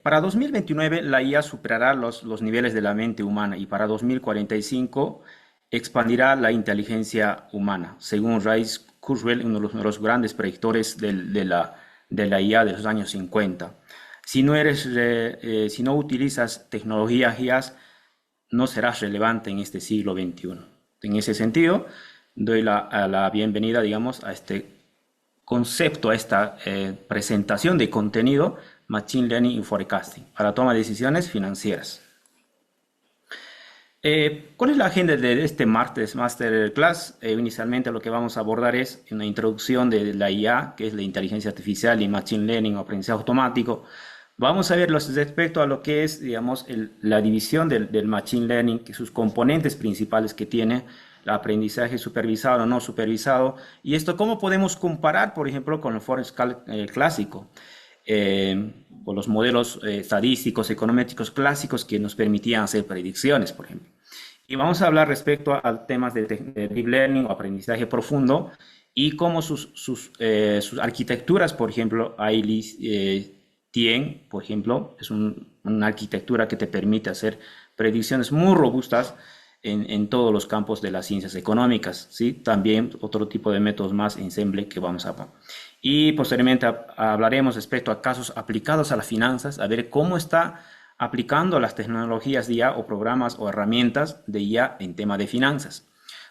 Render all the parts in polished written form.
Para 2029 la IA superará los niveles de la mente humana y para 2045 expandirá la inteligencia humana, según Ray Kurzweil, uno de los grandes predictores de la IA de los años 50. Si no utilizas tecnologías IAs, no serás relevante en este siglo XXI. En ese sentido, doy la bienvenida, digamos, a este concepto, a esta presentación de contenido, Machine Learning y Forecasting, para toma de decisiones financieras. ¿Cuál es la agenda de este martes Masterclass? Inicialmente lo que vamos a abordar es una introducción de la IA, que es la inteligencia artificial y Machine Learning o aprendizaje automático. Vamos a ver respecto a lo que es, digamos, la división del Machine Learning, que sus componentes principales que tiene, el aprendizaje supervisado o no supervisado, y esto cómo podemos comparar, por ejemplo, con el Forecast clásico, o los modelos estadísticos, econométricos clásicos que nos permitían hacer predicciones, por ejemplo. Y vamos a hablar respecto a temas de Deep Learning o aprendizaje profundo y cómo sus arquitecturas, por ejemplo, Tien, por ejemplo, es una arquitectura que te permite hacer predicciones muy robustas en todos los campos de las ciencias económicas, ¿sí? También otro tipo de métodos más, ensemble, que vamos a ver. Y posteriormente hablaremos respecto a casos aplicados a las finanzas, a ver cómo está aplicando las tecnologías de IA o programas o herramientas de IA en tema de finanzas.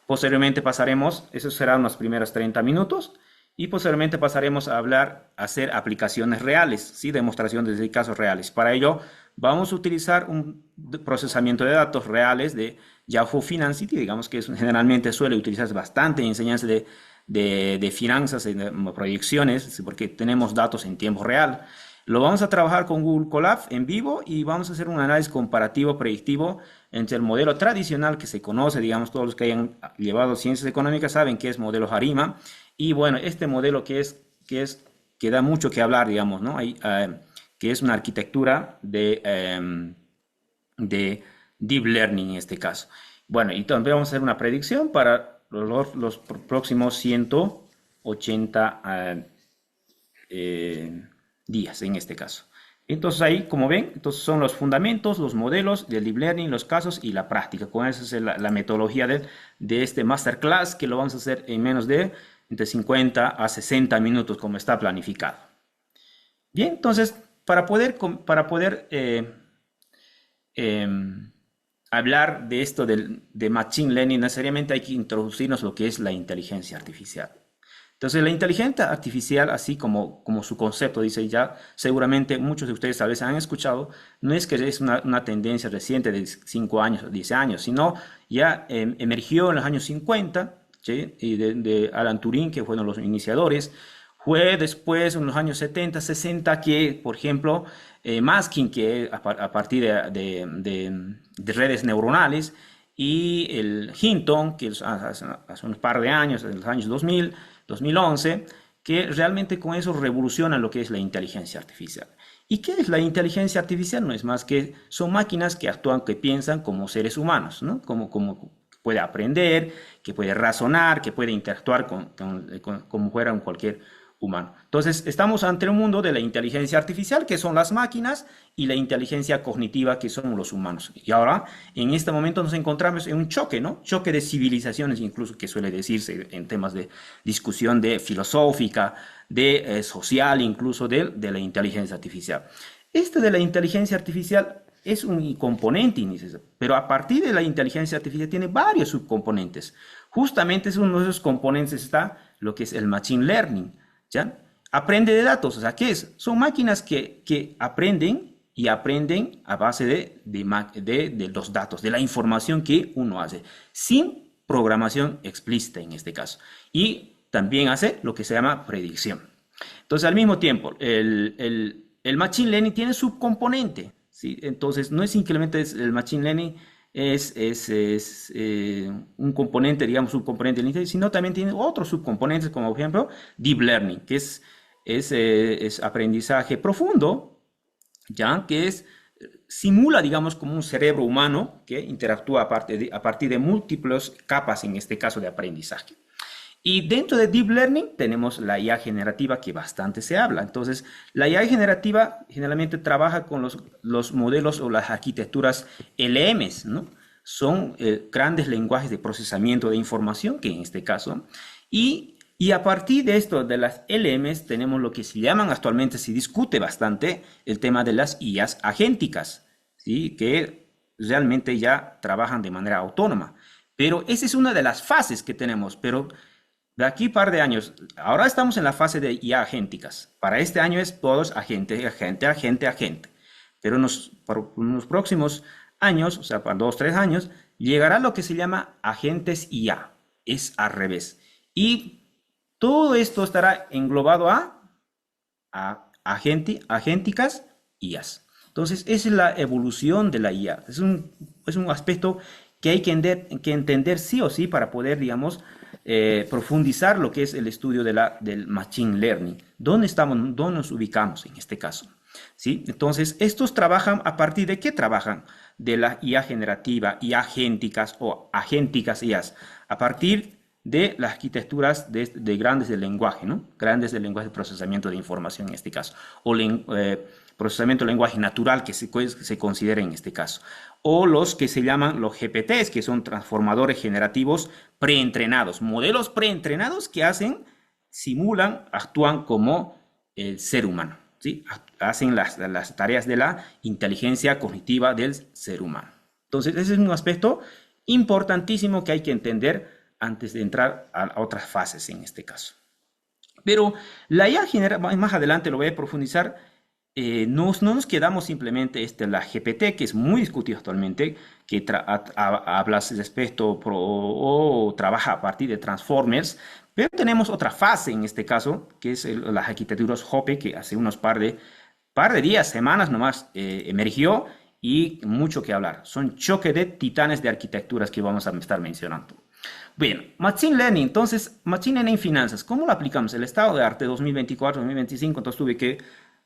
Posteriormente pasaremos, esos serán los primeros 30 minutos, y posteriormente pasaremos a hacer aplicaciones reales, ¿sí? Demostraciones de casos reales. Para ello, vamos a utilizar un procesamiento de datos reales de Yahoo Finance City, digamos que generalmente suele utilizarse bastante en enseñanza de finanzas, de proyecciones, porque tenemos datos en tiempo real. Lo vamos a trabajar con Google Colab en vivo y vamos a hacer un análisis comparativo predictivo entre el modelo tradicional que se conoce, digamos, todos los que hayan llevado ciencias económicas saben que es modelo Harima, y bueno, este modelo que da mucho que hablar, digamos, ¿no? Que es una arquitectura de Deep Learning en este caso. Bueno, y también vamos a hacer una predicción para los próximos 180 días en este caso. Entonces ahí, como ven, entonces son los fundamentos, los modelos del Deep Learning, los casos y la práctica. Con esa es la metodología de este Masterclass, que lo vamos a hacer en menos de entre 50 a 60 minutos, como está planificado. Bien, entonces, para poder hablar de esto de Machine Learning, necesariamente hay que introducirnos lo que es la inteligencia artificial. Entonces, la inteligencia artificial, así como su concepto, dice ya, seguramente muchos de ustedes tal vez han escuchado, no es que es una tendencia reciente de 5 años o 10 años, sino ya emergió en los años 50, ¿sí? Y de Alan Turing, que fueron los iniciadores. Fue después, en los años 70, 60, que, por ejemplo, Masking, que a partir de redes neuronales, y el Hinton, que hace un par de años, en los años 2000, 2011, que realmente con eso revoluciona lo que es la inteligencia artificial. ¿Y qué es la inteligencia artificial? No es más que son máquinas que actúan, que piensan como seres humanos, ¿no? Como puede aprender, que puede razonar, que puede interactuar como fuera cualquier humano. Entonces, estamos ante un mundo de la inteligencia artificial, que son las máquinas, y la inteligencia cognitiva, que son los humanos. Y ahora, en este momento nos encontramos en un choque, ¿no? Choque de civilizaciones, incluso, que suele decirse en temas de discusión de filosófica, de social, incluso de la inteligencia artificial. Este de la inteligencia artificial es un componente inicial, pero a partir de la inteligencia artificial tiene varios subcomponentes. Justamente es uno de esos componentes está lo que es el Machine Learning, ¿ya? Aprende de datos, o sea, ¿qué es? Son máquinas que aprenden y aprenden a base de los datos, de la información que uno hace, sin programación explícita en este caso. Y también hace lo que se llama predicción. Entonces, al mismo tiempo, el Machine Learning tiene subcomponente, ¿sí? Entonces, no es simplemente el Machine Learning es un componente, digamos, subcomponente del inteligencia, sino también tiene otros subcomponentes, como por ejemplo Deep Learning, que es aprendizaje profundo, ¿ya? Simula, digamos, como un cerebro humano que interactúa a partir de múltiples capas, en este caso de aprendizaje. Y dentro de Deep Learning tenemos la IA generativa que bastante se habla. Entonces, la IA generativa generalmente trabaja con los modelos o las arquitecturas LMs, ¿no? Son grandes lenguajes de procesamiento de información, que en este caso, y a partir de esto, de las LMs, tenemos lo que se llaman actualmente, se discute bastante, el tema de las IAs agénticas, ¿sí? Que realmente ya trabajan de manera autónoma. Pero esa es una de las fases que tenemos, pero de aquí un par de años, ahora estamos en la fase de IA agénticas. Para este año es todos agente, agente, agente, agente. Pero en los próximos años, o sea, para 2, 3 años, llegará lo que se llama agentes IA. Es al revés. Y todo esto estará englobado agénticas IAs. Entonces, esa es la evolución de la IA. Es un aspecto que hay que entender sí o sí para poder, digamos, profundizar lo que es el estudio del Machine Learning. ¿Dónde estamos? ¿Dónde nos ubicamos en este caso? ¿Sí? Entonces, estos trabajan a partir de qué trabajan? De la IA generativa, IA agénticas o agénticas IAs. A partir de las arquitecturas de grandes del lenguaje, ¿no? Grandes del lenguaje de procesamiento de información en este caso. O procesamiento de lenguaje natural que se considera en este caso. O los que se llaman los GPTs, que son transformadores generativos preentrenados. Modelos preentrenados que simulan, actúan como el ser humano, ¿sí? Hacen las tareas de la inteligencia cognitiva del ser humano. Entonces, ese es un aspecto importantísimo que hay que entender antes de entrar a otras fases en este caso. Pero la IA genera, más adelante lo voy a profundizar, no nos quedamos simplemente la GPT, que es muy discutido actualmente, que habla respecto o trabaja a partir de transformers, pero tenemos otra fase en este caso, que es las arquitecturas HOPE, que hace unos par de días, semanas nomás, emergió y mucho que hablar. Son choque de titanes de arquitecturas que vamos a estar mencionando. Bien, Machine Learning, entonces, Machine Learning en finanzas, ¿cómo lo aplicamos? El estado de arte 2024-2025, entonces tuve que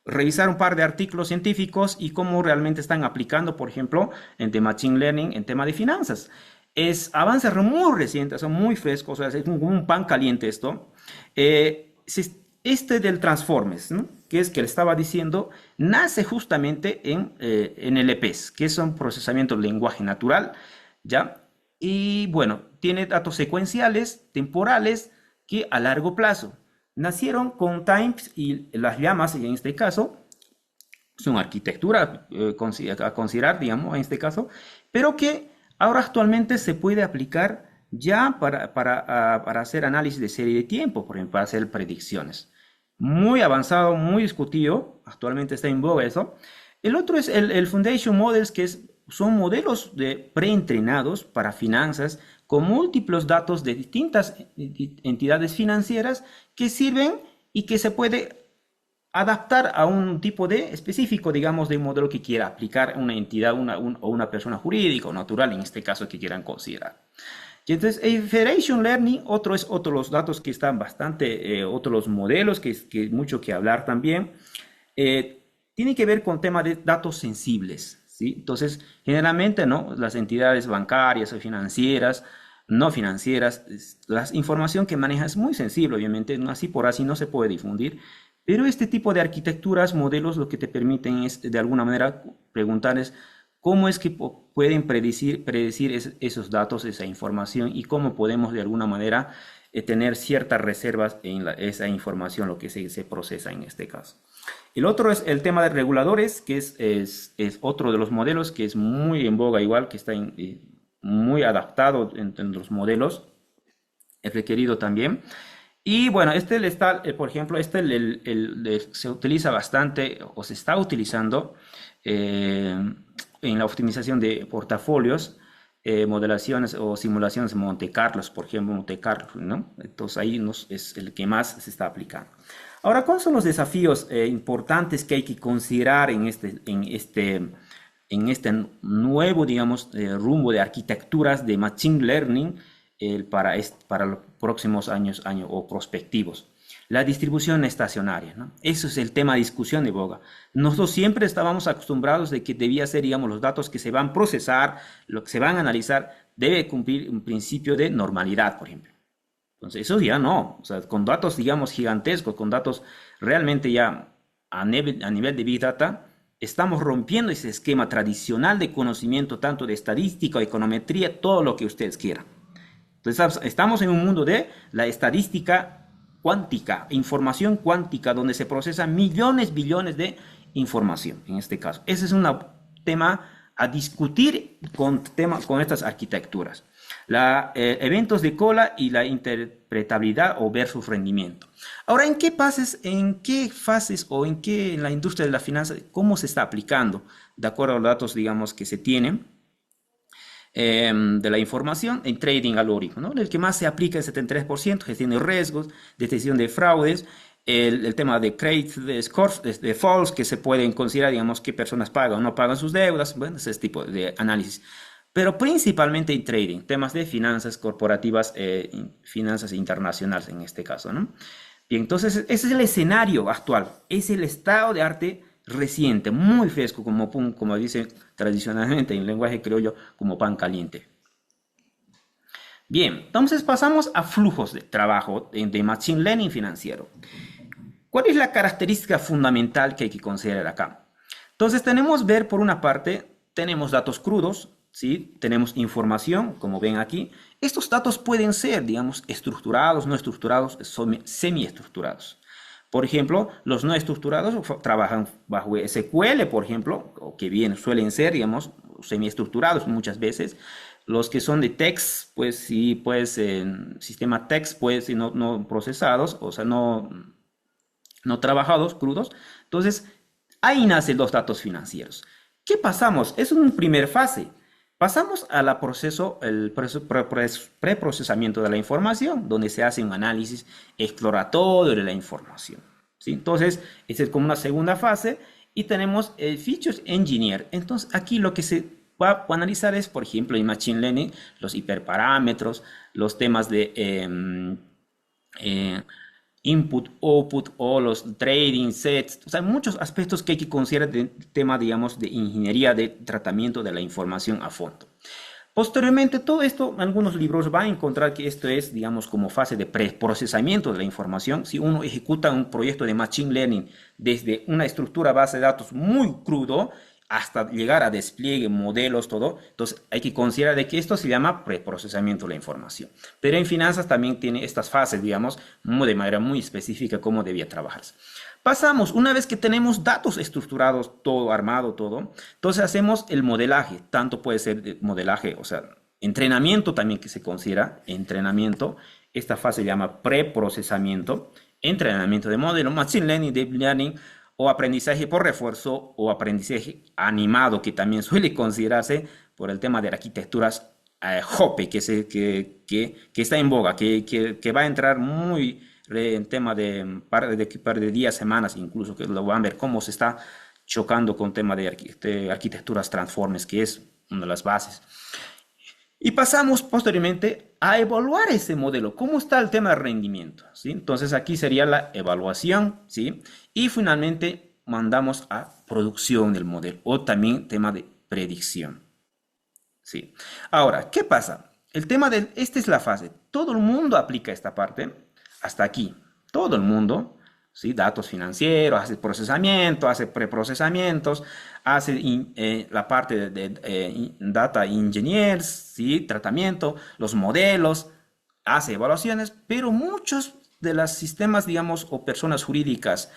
revisar un par de artículos científicos y cómo realmente están aplicando, por ejemplo, en The Machine Learning en tema de finanzas. Es avances muy recientes, son muy frescos, o sea, es como un pan caliente esto. Este del Transformers, ¿no? Que es que le estaba diciendo, nace justamente en NLPs, que son procesamiento de lenguaje natural, ¿ya? Y bueno, tiene datos secuenciales, temporales, que a largo plazo nacieron con times y las llamas, en este caso, son arquitectura a considerar, digamos, en este caso, pero que ahora actualmente se puede aplicar ya para hacer análisis de serie de tiempo, por ejemplo, para hacer predicciones. Muy avanzado, muy discutido, actualmente está en boga eso. El otro es el Foundation Models, son modelos preentrenados para finanzas con múltiples datos de distintas entidades financieras que sirven y que se puede adaptar a un tipo específico, digamos, de modelo que quiera aplicar una entidad o una persona jurídica o natural, en este caso, que quieran considerar. Y entonces, Federation Learning, otros los datos que están bastante, otros los modelos que mucho que hablar también, tiene que ver con tema de datos sensibles, ¿sí? Entonces, generalmente, ¿no? Las entidades bancarias o financieras, no financieras, la información que maneja es muy sensible, obviamente, no así por así no se puede difundir, pero este tipo de arquitecturas, modelos, lo que te permiten es, de alguna manera, preguntarles cómo es que pueden predecir esos datos, esa información, y cómo podemos, de alguna manera, tener ciertas reservas en esa información, lo que se procesa en este caso. El otro es el tema de reguladores, que es otro de los modelos que es muy en boga igual, que está muy adaptado en los modelos, es requerido también. Y bueno, por ejemplo, se utiliza bastante o se está utilizando en la optimización de portafolios, modelaciones o simulaciones de Monte Carlos, por ejemplo, Monte Carlo, ¿no? Entonces ahí es el que más se está aplicando. Ahora, ¿cuáles son los desafíos importantes que hay que considerar en este nuevo, digamos, rumbo de arquitecturas de Machine Learning para los próximos años o prospectivos? La distribución estacionaria, ¿no? Eso es el tema de discusión de boga. Nosotros siempre estábamos acostumbrados de que debía ser, digamos, los datos que se van a procesar, lo que se van a analizar, debe cumplir un principio de normalidad, por ejemplo. Entonces, eso ya no, o sea, con datos, digamos, gigantescos, con datos realmente ya a nivel de Big Data, estamos rompiendo ese esquema tradicional de conocimiento, tanto de estadística, econometría, todo lo que ustedes quieran. Entonces, estamos en un mundo de la estadística cuántica, información cuántica, donde se procesan millones, billones de información, en este caso. Ese es un tema a discutir con estas arquitecturas. Eventos de cola y la interpretabilidad o versus rendimiento. Ahora, en qué fases o en la industria de la finanza, cómo se está aplicando, de acuerdo a los datos, digamos, que se tienen? De la información en trading algorítmico, ¿no? El que más se aplica es el 73%, gestión de riesgos, detección de fraudes, el tema de credit de scores, de defaults, que se pueden considerar, digamos, qué personas pagan o no pagan sus deudas, bueno, ese tipo de análisis. Pero principalmente en trading, temas de finanzas corporativas, finanzas internacionales en este caso, ¿no? Bien, entonces ese es el escenario actual, es el estado de arte reciente, muy fresco, como dicen tradicionalmente en lenguaje criollo, como pan caliente. Bien, entonces pasamos a flujos de trabajo de Machine Learning financiero. ¿Cuál es la característica fundamental que hay que considerar acá? Entonces tenemos ver por una parte, tenemos datos crudos, ¿sí? Tenemos información, como ven aquí. Estos datos pueden ser, digamos, estructurados, no estructurados, semiestructurados. Por ejemplo, los no estructurados trabajan bajo SQL, por ejemplo, o que bien suelen ser, digamos, semiestructurados muchas veces. Los que son de text, pues sí, pues en sistema text, pues no, no procesados, o sea, no trabajados, crudos. Entonces, ahí nacen los datos financieros. ¿Qué pasamos? Es una primera fase. Pasamos a el preprocesamiento de la información, donde se hace un análisis exploratorio de la información, ¿sí? Entonces, esta es como una segunda fase y tenemos el Features Engineer. Entonces, aquí lo que se va a analizar es, por ejemplo, en Machine Learning, los hiperparámetros, los temas de eh, input, output o los trading sets, o sea, muchos aspectos que hay que considerar del tema, digamos, de ingeniería de tratamiento de la información a fondo. Posteriormente, todo esto, algunos libros van a encontrar que esto es, digamos, como fase de preprocesamiento de la información. Si uno ejecuta un proyecto de Machine Learning desde una estructura base de datos muy crudo hasta llegar a despliegue, modelos, todo, entonces hay que considerar de que esto se llama preprocesamiento de la información. Pero en finanzas también tiene estas fases, digamos, de manera muy específica cómo debía trabajarse. Pasamos, una vez que tenemos datos estructurados, todo armado, todo, entonces hacemos el modelaje, tanto puede ser modelaje, o sea, entrenamiento también que se considera, entrenamiento, esta fase se llama preprocesamiento, entrenamiento de modelo, machine learning, deep learning, o aprendizaje por refuerzo, o aprendizaje animado, que también suele considerarse por el tema de arquitecturas Hoppe, que está en boga, que va a entrar muy en tema de par de días, semanas, incluso que lo van a ver cómo se está chocando con tema de arquitecturas transformes, que es una de las bases. Y pasamos posteriormente a evaluar ese modelo, cómo está el tema de rendimiento, ¿sí? Entonces aquí sería la evaluación, ¿sí? Y finalmente mandamos a producción del modelo o también tema de predicción, ¿sí? Ahora, ¿qué pasa? El tema esta es la fase, todo el mundo aplica esta parte, hasta aquí, todo el mundo, ¿sí? Datos financieros, hace procesamiento, hace preprocesamientos, hace la parte de data engineers, ¿sí? Tratamiento, los modelos, hace evaluaciones, pero muchos de los sistemas, digamos, o personas jurídicas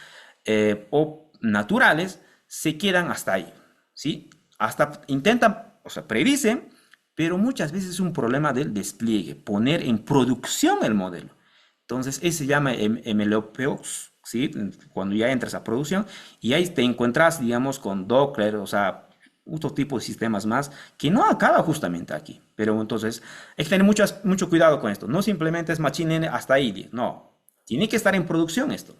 o naturales se quedan hasta ahí, ¿sí? Hasta intentan, o sea, predicen, pero muchas veces es un problema del despliegue, poner en producción el modelo. Entonces, ese se llama MLOps, ¿sí? Cuando ya entras a producción y ahí te encuentras, digamos, con Docker, o sea, otro tipo de sistemas más que no acaba justamente aquí. Pero entonces, hay que tener mucho cuidado con esto. No simplemente es Machine Learning hasta ahí, no. Tiene que estar en producción esto.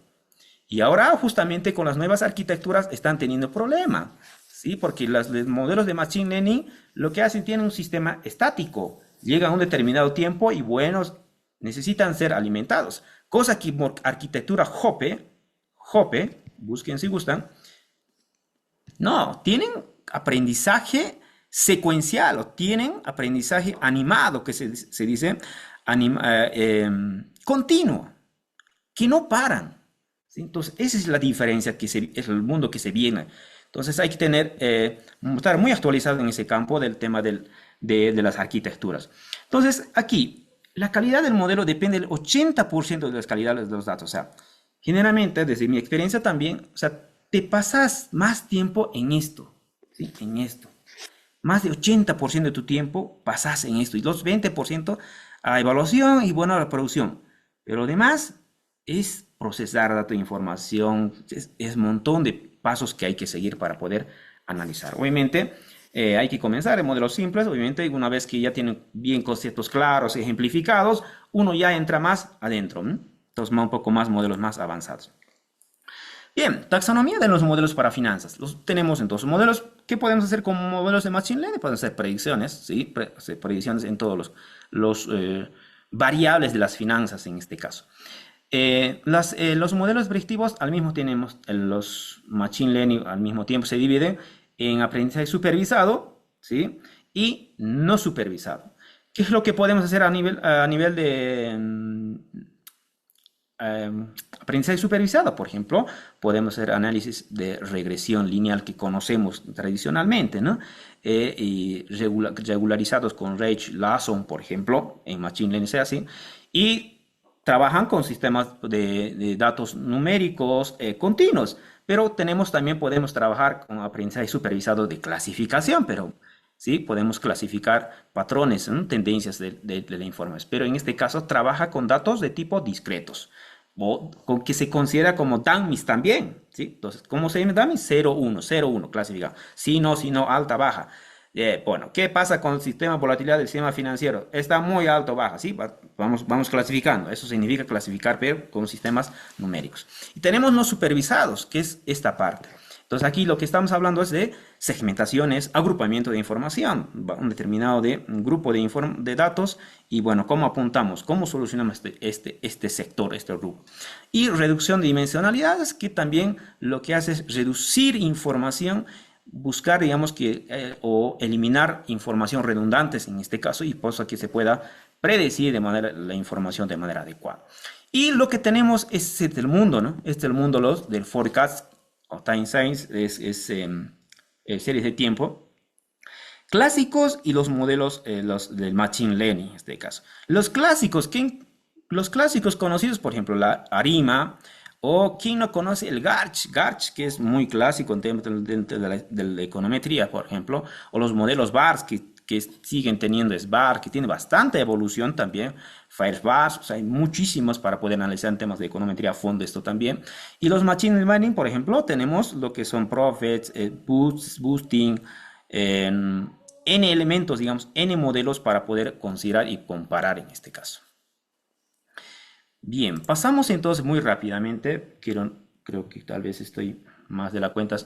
Y ahora justamente con las nuevas arquitecturas están teniendo problemas, ¿sí? Porque los modelos de Machine Learning lo que hacen tienen un sistema estático. Llega a un determinado tiempo y buenos necesitan ser alimentados. Cosa que por arquitectura Hoppe, busquen si gustan, no, tienen aprendizaje secuencial o tienen aprendizaje animado, que se dice continuo, que no paran. ¿Sí? Entonces, esa es la diferencia, es el mundo que se viene. Entonces, hay que estar muy actualizado en ese campo del tema de las arquitecturas. Entonces, aquí, la calidad del modelo depende del 80% de las calidades de los datos. O sea, generalmente, desde mi experiencia también, o sea, te pasas más tiempo en esto, ¿sí? En esto. Más de 80% de tu tiempo pasas en esto y los 20% a evaluación y bueno, a la producción. Pero lo demás es procesar datos de información, es un montón de pasos que hay que seguir para poder analizar. Obviamente, hay que comenzar en modelos simples. Obviamente, una vez que ya tienen bien conceptos claros, ejemplificados, uno ya entra más adentro, ¿no? Entonces, un poco más modelos más avanzados. Bien, taxonomía de los modelos para finanzas. Los tenemos entonces modelos. ¿Qué podemos hacer con modelos de Machine Learning? Podemos hacer predicciones, ¿sí? Hacer predicciones en todos los variables de las finanzas en este caso. Los modelos predictivos al mismo tenemos los Machine Learning al mismo tiempo se dividen en aprendizaje supervisado, ¿sí? Y no supervisado. ¿Qué es lo que podemos hacer a nivel de aprendizaje supervisado? Por ejemplo, podemos hacer análisis de regresión lineal que conocemos tradicionalmente, ¿no? Y regularizados con Rage, Lasso, por ejemplo, en Machine Learning se hace, y trabajan con sistemas de datos numéricos continuos, pero podemos trabajar con aprendizaje supervisado de clasificación, pero ¿sí? Podemos clasificar patrones, ¿no? Tendencias de la información, pero en este caso trabaja con datos de tipo discretos o con que se considera como dummies también, ¿sí? Entonces, ¿cómo se llama dummies? 0, 1, 0, 1, clasificado. Si no, alta, baja. Bueno, ¿qué pasa con el sistema de volatilidad del sistema financiero? Está muy alto, baja, ¿sí? Vamos clasificando. Eso significa clasificar, pero con sistemas numéricos. Y tenemos no supervisados, que es esta parte. Entonces aquí lo que estamos hablando es de segmentaciones, agrupamiento de información, un determinado grupo de datos y bueno, cómo apuntamos, cómo solucionamos este sector, este grupo. Y reducción de dimensionalidades, que también lo que hace es reducir información, buscar, digamos, o eliminar información redundantes en este caso y por eso que se pueda predecir la información de manera adecuada. Y lo que tenemos es el mundo, ¿no? El mundo del forecast o time science, series de tiempo clásicos y los modelos los del machine learning en este caso. Los clásicos conocidos, por ejemplo, la ARIMA, o quien no conoce el GARCH, que es muy clásico dentro de la econometría, por ejemplo, o los modelos BARS que siguen teniendo SBAR, que tiene bastante evolución también, FireBars, o sea, hay muchísimos para poder analizar en temas de econometría a fondo esto también. Y los Machine Learning, por ejemplo, tenemos lo que son Profits, Boosting, N elementos, digamos, N modelos para poder considerar y comparar en este caso. Bien, pasamos entonces muy rápidamente, creo que tal vez estoy más de la cuenta.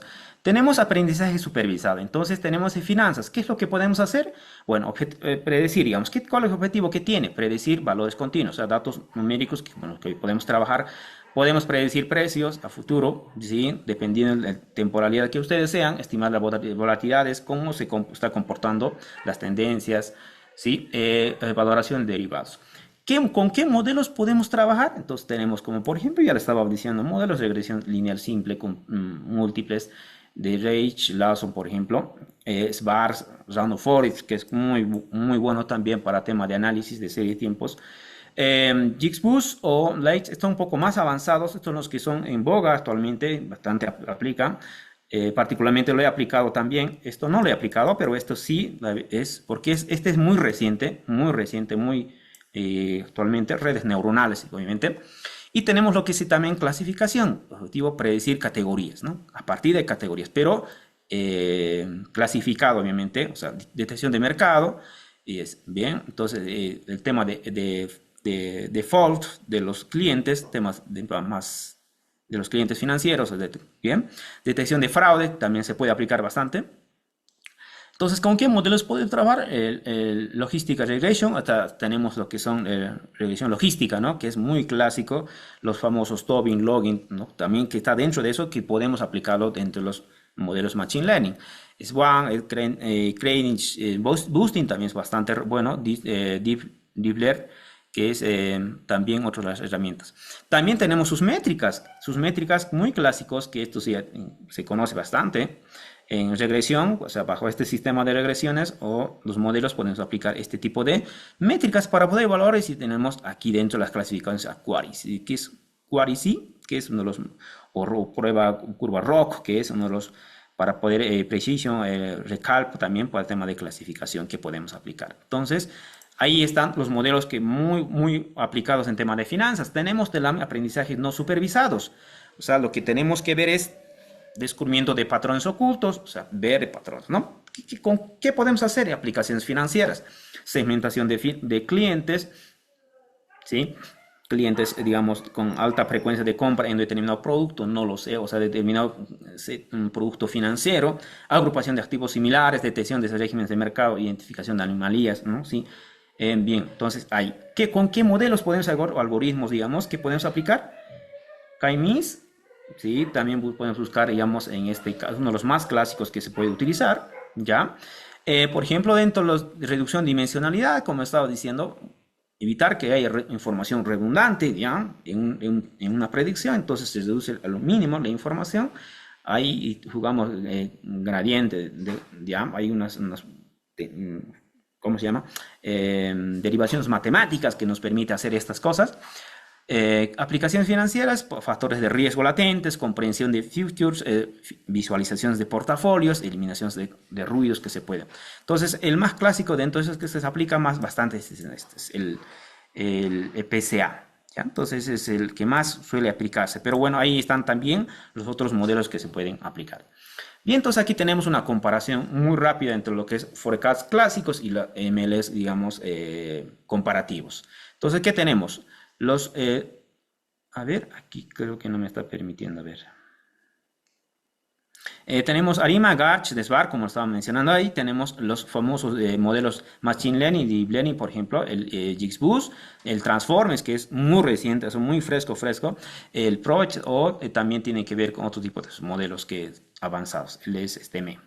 Tenemos aprendizaje supervisado, entonces tenemos finanzas. ¿Qué es lo que podemos hacer? Bueno, predecir, digamos, ¿cuál es el objetivo que tiene? Predecir valores continuos, o sea, datos numéricos que podemos trabajar. Podemos predecir precios a futuro, ¿sí? Dependiendo de la temporalidad que ustedes sean, estimar las volatilidades, cómo se está comportando las tendencias, ¿sí? Valoración de derivados. ¿Con qué modelos podemos trabajar? Entonces tenemos como, por ejemplo, ya le estaba diciendo, modelos de regresión lineal simple con múltiples de Rage, Lawson, por ejemplo, SBARS, Random Forest, que es muy, muy bueno también para tema de análisis de serie de tiempos. XGBoost o Light están un poco más avanzados, estos son los que son en boga actualmente, bastante aplican. Particularmente lo he aplicado también, esto no lo he aplicado, pero esto sí es, porque este es muy reciente, actualmente redes neuronales, obviamente. Y tenemos lo que es también clasificación, objetivo predecir categorías, ¿no? A partir de categorías, pero clasificado, obviamente, o sea, detección de mercado, y es bien, entonces el tema de default de los clientes, temas más de los clientes financieros, bien, detección de fraude también se puede aplicar bastante. Entonces, ¿con qué modelos pueden trabajar? Logística Regression, hasta tenemos lo que son regresión logística, ¿no? Que es muy clásico, los famosos Tobin, Logging, ¿no? También que está dentro de eso, que podemos aplicarlo dentro de los modelos Machine Learning. Swan, Boosting también es bastante bueno, Deep que es también otra de las herramientas. También tenemos sus métricas muy clásicos, que esto sí, se conoce bastante. En regresión, o sea, bajo este sistema de regresiones o los modelos podemos aplicar este tipo de métricas para poder evaluar si tenemos aquí dentro las clasificaciones a Query, que es Query, que es uno de los, o prueba curva ROC, que es uno de los para poder precision, recalco también para el tema de clasificación que podemos aplicar. Entonces, ahí están los modelos que muy aplicados en tema de finanzas. Tenemos de aprendizajes no supervisados. O sea, lo que tenemos que ver es descubrimiento de patrones ocultos, o sea, ver patrones, ¿no? ¿Con qué podemos hacer? Aplicaciones financieras, segmentación de clientes, ¿sí? Clientes, digamos, con alta frecuencia de compra en determinado producto, no lo sé, o sea, determinado un producto financiero, agrupación de activos similares, detección de regímenes de mercado, identificación de anomalías, ¿no? Sí. Bien, entonces, ¿con qué modelos podemos, algoritmos, digamos, que podemos aplicar? KMIS, sí, también podemos buscar, digamos, en este caso, uno de los más clásicos que se puede utilizar, ¿ya? Por ejemplo, dentro de la reducción de dimensionalidad, como estaba diciendo, evitar que haya información redundante, ¿ya? En una predicción, entonces se reduce a lo mínimo la información. Ahí jugamos gradiente, ¿ya? Hay ¿cómo se llama? Derivaciones matemáticas que nos permite hacer estas cosas. Aplicaciones financieras, factores de riesgo latentes, comprensión de futures, visualizaciones de portafolios, eliminaciones de ruidos que se pueden. Entonces, el más clásico dentro de esos que se aplica bastante es el PCA. ¿Ya? Entonces, es el que más suele aplicarse. Pero bueno, ahí están también los otros modelos que se pueden aplicar. Bien, entonces aquí tenemos una comparación muy rápida entre lo que es forecasts clásicos y los MLs, digamos, comparativos. Entonces, ¿qué tenemos? A ver, aquí creo que no me está permitiendo, a ver. Tenemos Arima, Garch, Desbar, como estaba mencionando ahí. Tenemos los famosos modelos Machine Learning, Deep Learning, por ejemplo, el XGBoost, el Transformers, que es muy reciente, es muy fresco. El Project, o también tiene que ver con otro tipo de modelos avanzados, el STM.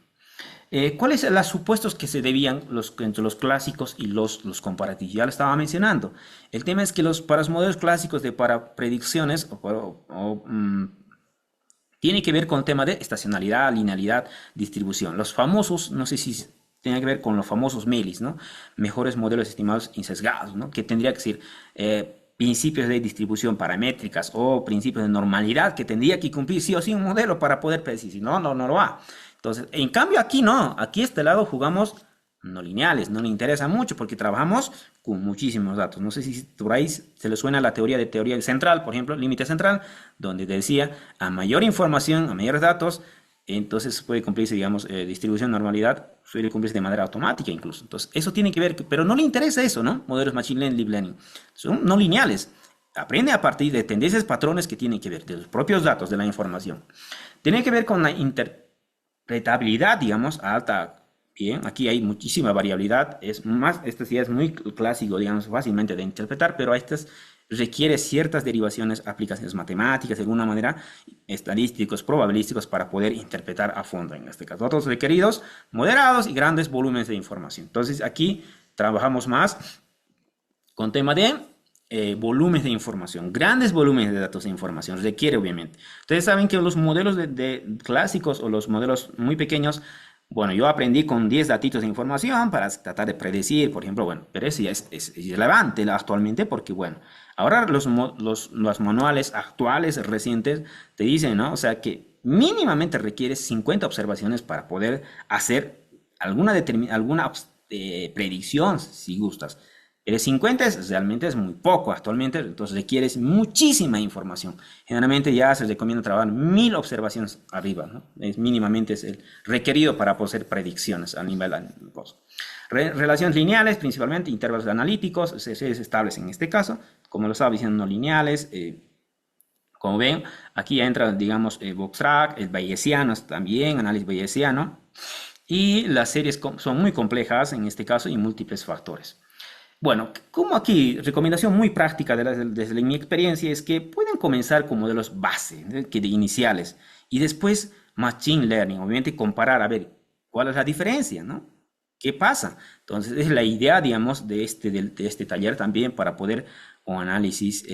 ¿Cuáles son los supuestos que se debían entre los clásicos y los comparativos? Ya lo estaba mencionando. El tema es que para los modelos clásicos para predicciones tiene que ver con el tema de estacionalidad, linealidad, distribución. Los famosos, no sé si tiene que ver con los famosos MELIS, ¿no? Mejores modelos estimados insesgados, ¿no? Que tendría que ser principios de distribución paramétricas o principios de normalidad que tendría que cumplir sí o sí un modelo para poder predecir. Si no, no lo va. Entonces, en cambio aquí no, aquí este lado jugamos no lineales, no le interesa mucho porque trabajamos con muchísimos datos. No sé si por ahí se le suena la teoría central, por ejemplo, límite central, donde decía a mayor información, a mayores datos, entonces puede cumplirse, digamos, distribución, normalidad, suele cumplirse de manera automática incluso. Entonces, eso tiene que ver, pero no le interesa eso, ¿no? Modelos Machine Learning, Deep Learning, son no lineales. Aprende a partir de tendencias, patrones que tienen que ver, de los propios datos, de la información. Tiene que ver con la interpretabilidad, digamos, alta. Bien, aquí hay muchísima variabilidad, este sí es muy clásico, digamos, fácilmente de interpretar, pero estas requiere ciertas derivaciones, aplicaciones matemáticas, de alguna manera, estadísticos, probabilísticos, para poder interpretar a fondo, en este caso. Otros requeridos, moderados y grandes volúmenes de información. Entonces, aquí trabajamos más con tema de volúmenes de información, grandes volúmenes de datos de información, requiere obviamente. Ustedes saben que los modelos de clásicos o los modelos muy pequeños, bueno, yo aprendí con 10 datitos de información para tratar de predecir, por ejemplo, bueno, pero eso ya es irrelevante actualmente porque, bueno, ahora los manuales actuales, recientes, te dicen, ¿no? O sea, que mínimamente requieres 50 observaciones para poder hacer alguna predicción, si gustas. El 50 realmente es muy poco actualmente, entonces requieres muchísima información. Generalmente ya se recomienda trabajar 1000 observaciones arriba, ¿no? Mínimamente es el requerido para hacer predicciones a nivel. Relaciones lineales, principalmente intervalos analíticos, series estables en este caso, como lo estaba diciendo, no lineales. Como ven, aquí entra, digamos, Bootstrap, el bayesiano también, análisis bayesiano. Y las series son muy complejas en este caso y múltiples factores. Bueno, como aquí, recomendación muy práctica desde mi experiencia es que pueden comenzar con modelos base, de iniciales, y después Machine Learning, obviamente comparar, a ver, ¿Cuál es la diferencia, no? ¿Qué pasa? Entonces, es la idea, digamos, de este taller también para poder un análisis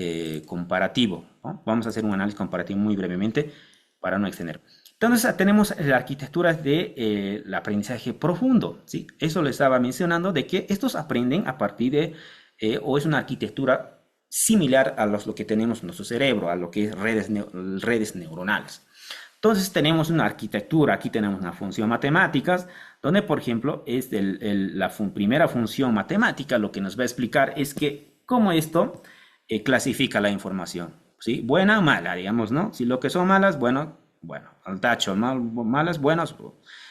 comparativo, ¿no? Vamos a hacer un análisis comparativo muy brevemente para no extender. Entonces, tenemos la arquitectura de aprendizaje profundo, ¿sí? Eso lo estaba mencionando, de que estos aprenden a partir de, o es una arquitectura similar a lo que tenemos en nuestro cerebro, a lo que es redes neuronales. Entonces tenemos una arquitectura, aquí tenemos una función matemáticas, donde por ejemplo es primera función matemática, lo que nos va a explicar es que cómo esto clasifica la información, ¿sí? Buena o mala, digamos, ¿no? Si lo que son malas, bueno, al tacho, malas, buenas.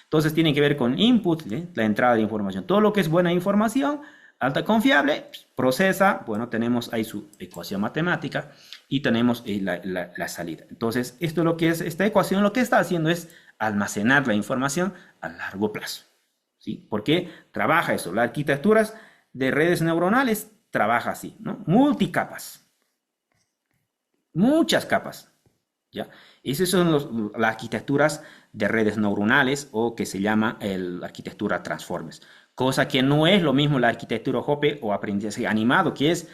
Entonces tiene que ver con input, ¿sí? La entrada de información. Todo lo que es buena información, alta confiable, procesa, bueno, tenemos ahí su ecuación matemática y tenemos la salida. Entonces, esto lo que es, esta ecuación lo que está haciendo es almacenar la información a largo plazo, ¿sí? ¿Por qué trabaja eso? Las arquitecturas de redes neuronales trabaja así, ¿no? Multicapas, muchas capas, ¿ya? Esas son las arquitecturas de redes neuronales o que se llama la arquitectura Transformers. Cosa que no es lo mismo la arquitectura Hoppe o aprendizaje animado, que es,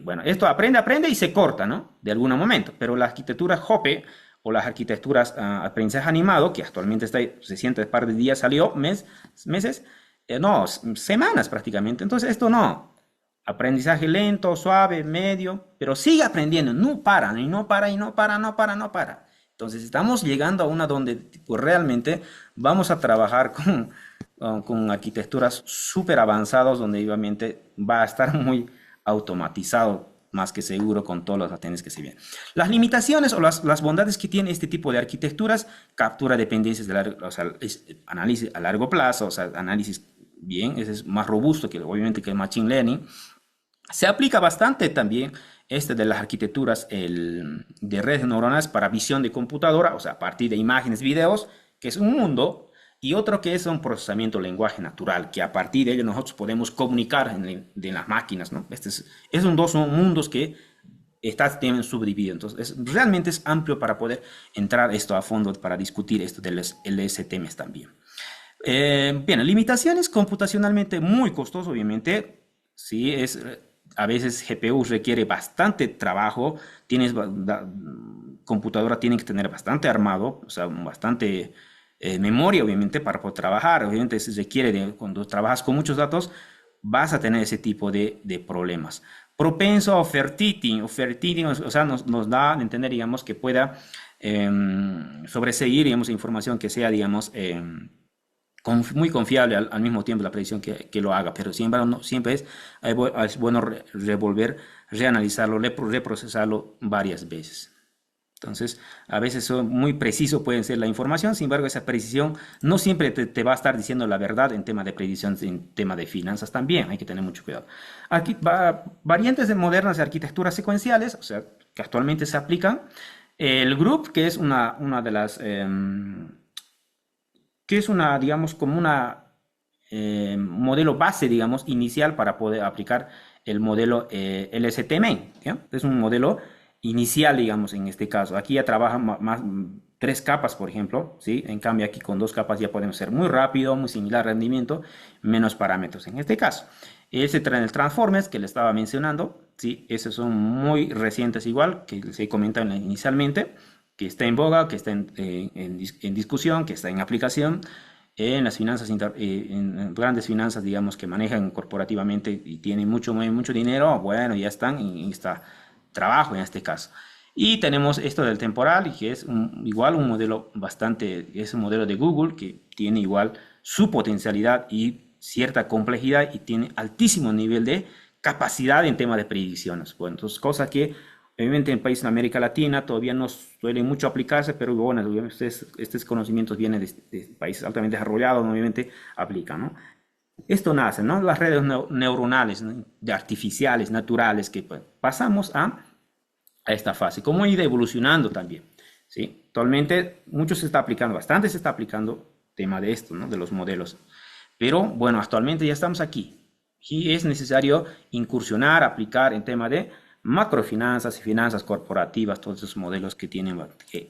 bueno, esto aprende y se corta, ¿no? De algún momento, pero la arquitectura Hoppe o las arquitecturas aprendizaje animado, que actualmente está reciente par de días salió, meses, no, semanas prácticamente. Entonces esto no. Aprendizaje lento, suave, medio, pero sigue aprendiendo, no para, y no para, y no para, no para, no para. Entonces estamos llegando a una donde pues, realmente vamos a trabajar con arquitecturas súper avanzadas, donde obviamente va a estar muy automatizado, más que seguro con todos los atendidos que se vienen. Las limitaciones o las bondades que tiene este tipo de arquitecturas, captura dependencias, o sea, análisis a largo plazo, o sea, análisis bien, ese es más robusto que obviamente que el Machine Learning. Se aplica bastante también de las arquitecturas de redes neuronales para visión de computadora, o sea, a partir de imágenes, videos, que es un mundo, y otro que es un procesamiento de lenguaje natural, que a partir de ello nosotros podemos comunicar en las máquinas, ¿no? Son mundos que tienen subdividido. Entonces, realmente es amplio para poder entrar esto a fondo, para discutir esto de los LSTMs también. Bien, limitaciones computacionalmente muy costoso, obviamente. Sí, a veces GPU requiere bastante trabajo, computadora tiene que tener bastante armado, o sea, bastante memoria, obviamente, para poder trabajar. Obviamente, se requiere cuando trabajas con muchos datos, vas a tener ese tipo de problemas. Propenso a overfitting, o sea, nos da a entender, digamos, que pueda sobreseguir, digamos, información que sea, digamos, muy confiable al mismo tiempo la predicción que lo haga, pero siempre, siempre es bueno reanalizarlo, reprocesarlo varias veces. Entonces, a veces son muy preciso pueden ser la información, sin embargo, esa precisión no siempre te va a estar diciendo la verdad en tema de predicción, en tema de finanzas también, hay que tener mucho cuidado. Aquí variantes de modernas de arquitecturas secuenciales, o sea, que actualmente se aplican. El group, que es una de las que es digamos, como una modelo base, digamos, inicial para poder aplicar el modelo LSTM, ¿ya? Es un modelo inicial, digamos, en este caso. Aquí ya trabaja más, tres capas, por ejemplo, ¿sí? En cambio, aquí con dos capas ya podemos ser muy rápido, muy similar rendimiento, menos parámetros en este caso. Ese el Transformers que le estaba mencionando, ¿sí? Esos son muy recientes igual, que se comentaron inicialmente, que está en boga, que está en discusión, que está en aplicación en las finanzas, en grandes finanzas, digamos, que manejan corporativamente y tienen mucho dinero, bueno, ya están en este trabajo en este caso. Y tenemos esto del temporal, que es igual un modelo es un modelo de Google que tiene igual su potencialidad y cierta complejidad y tiene altísimo nivel de capacidad en tema de predicciones. Bueno, entonces, cosa que obviamente en países de América Latina todavía no suele mucho aplicarse, pero bueno, estos conocimientos vienen de países altamente desarrollados, obviamente aplican, ¿no? Esto nace, ¿no? Las redes neuronales, ¿no? De artificiales, naturales, que pues, pasamos a esta fase. ¿Cómo ha ido evolucionando también? ¿Sí? Actualmente mucho se está aplicando, bastante se está aplicando tema de esto, ¿no? De los modelos. Pero bueno, actualmente ya estamos aquí y es necesario incursionar, aplicar en tema de macrofinanzas y finanzas corporativas, todos esos modelos que tienen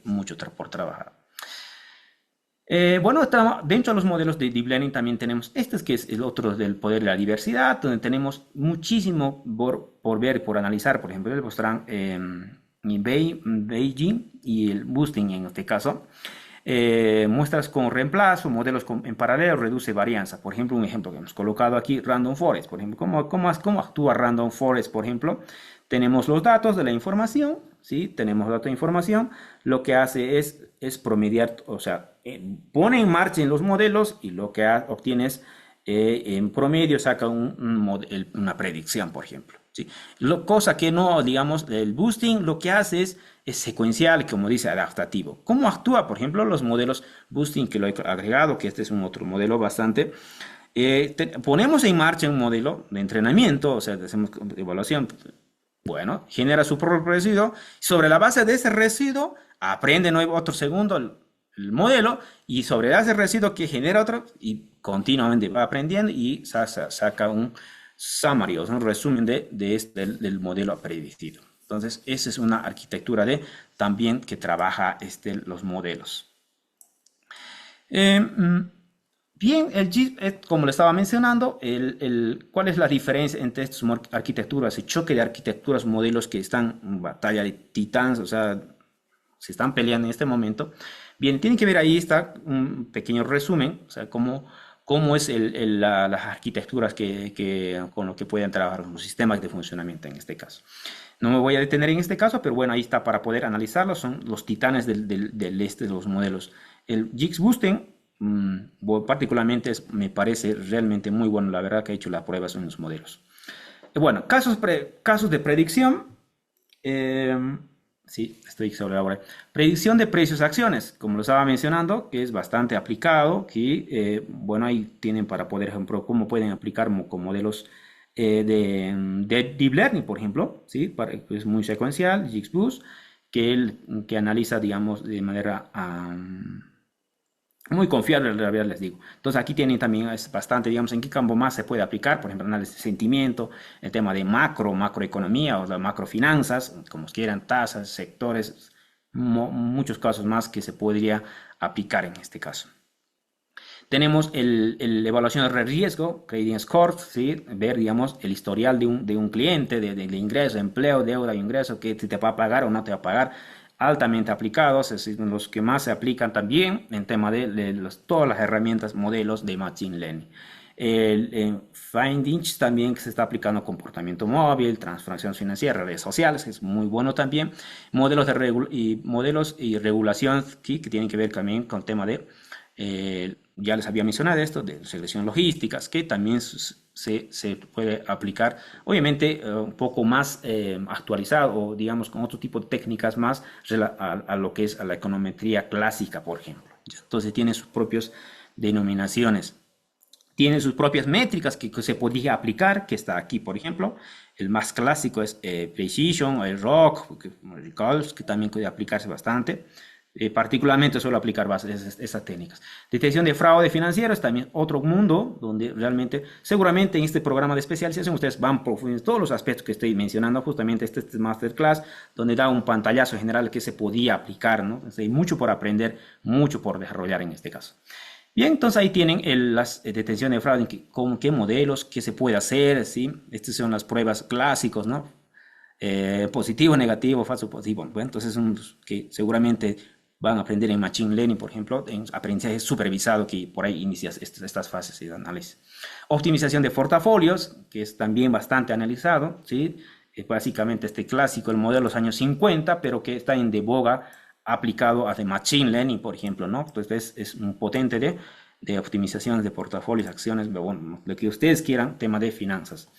mucho por trabajar. Bueno, dentro de los modelos de Deep Learning también tenemos este, que es el otro del poder de la diversidad, donde tenemos muchísimo por ver, por analizar. Por ejemplo, el Bostran, Beijing y el Boosting en este caso. Muestras con reemplazo, en paralelo, reduce varianza. Por ejemplo, un ejemplo que hemos colocado aquí, Random Forest. Por ejemplo, ¿cómo actúa Random Forest? Por ejemplo, tenemos los datos de la información, ¿sí? Tenemos datos de información. Lo que hace es promediar, o sea, pone en marcha en los modelos y lo que obtiene es, en promedio, saca una predicción, por ejemplo. ¿Sí? Cosa que no, digamos, el boosting lo que hace es secuencial, como dice, adaptativo. ¿Cómo actúa, por ejemplo, los modelos boosting que lo he agregado, que este es un otro modelo bastante? Ponemos en marcha un modelo de entrenamiento, o sea, hacemos evaluación. Bueno, genera su propio residuo. Sobre la base de ese residuo, aprende nuevo otro segundo el modelo y sobre ese residuo que genera otro y continuamente va aprendiendo y saca un summary, o sea, un resumen del modelo predictivo. Entonces, esa es una arquitectura también que trabaja los modelos. Eh, mm, Bien, el JIT, como le estaba mencionando, ¿cuál es la diferencia entre estas arquitecturas? El choque de arquitecturas, modelos que están en batalla de titanes, o sea, se están peleando en este momento. Bien, tienen que ver ahí está un pequeño resumen, o sea, cómo es las arquitecturas con lo que pueden trabajar los sistemas de funcionamiento en este caso. No me voy a detener en este caso, pero bueno, ahí está para poder analizarlo. Son los titanes del este de los modelos. El JIX-Boosten, particularmente, me parece realmente muy bueno. La verdad que he hecho las pruebas en los modelos. Bueno, casos de predicción. eh, sí, estoy sobre ahora. Predicción de precios de acciones, como lo estaba mencionando, que es bastante aplicado. Que, bueno, ahí tienen para poder, ejemplo, cómo pueden aplicar con modelos de Deep Learning, por ejemplo, ¿sí? Es muy secuencial, JIX-Boost, que analiza, digamos, de manera muy confiable, en realidad les digo. Entonces aquí tienen también, es bastante, digamos, en qué campo más se puede aplicar, por ejemplo, análisis de sentimiento, el tema de macroeconomía o de macrofinanzas, como quieran, tasas, sectores, muchos casos más que se podría aplicar en este caso. Tenemos el evaluación de riesgo, Trading Score, ¿sí? Ver, digamos, el historial de un cliente, de ingreso, empleo, deuda, ingreso, que si te va a pagar o no te va a pagar, altamente aplicados, es decir, los que más se aplican también en tema de todas las herramientas, modelos de Machine Learning. El Findings también que se está aplicando comportamiento móvil, transacciones financieras, redes sociales, es muy bueno también. Modelos y regulación que tienen que ver también con el tema ya les había mencionado esto, de selección logísticas, que también se puede aplicar, obviamente un poco más actualizado o digamos con otro tipo de técnicas más a lo que es a la econometría clásica, por ejemplo. Entonces tiene sus propias denominaciones. Tiene sus propias métricas que se podría aplicar, que está aquí, por ejemplo. El más clásico es Precision, el ROC, el CALS, que también puede aplicarse bastante. Particularmente suelo aplicar esas técnicas. Detección de fraude financiero es también otro mundo donde realmente, seguramente en este programa de especialización ustedes van profundizando todos los aspectos que estoy mencionando, justamente este masterclass, donde da un pantallazo general que se podía aplicar, ¿no? Entonces, hay mucho por aprender, mucho por desarrollar en este caso. Bien, entonces ahí tienen las detecciones de fraude, con qué modelos, qué se puede hacer, ¿sí? Estas son las pruebas clásicos, ¿no? Positivo, negativo, falso, positivo. Bueno, entonces que seguramente van a aprender en Machine Learning, por ejemplo, en aprendizaje supervisado, que por ahí inicias estas fases de análisis. Optimización de portafolios, que es también bastante analizado, ¿sí? Básicamente este clásico, el modelo de los años 50, pero que está en de boga aplicado a Machine Learning, por ejemplo, ¿no? Entonces es un potente de optimizaciones de portafolios, acciones, bueno, lo que ustedes quieran, tema de finanzas.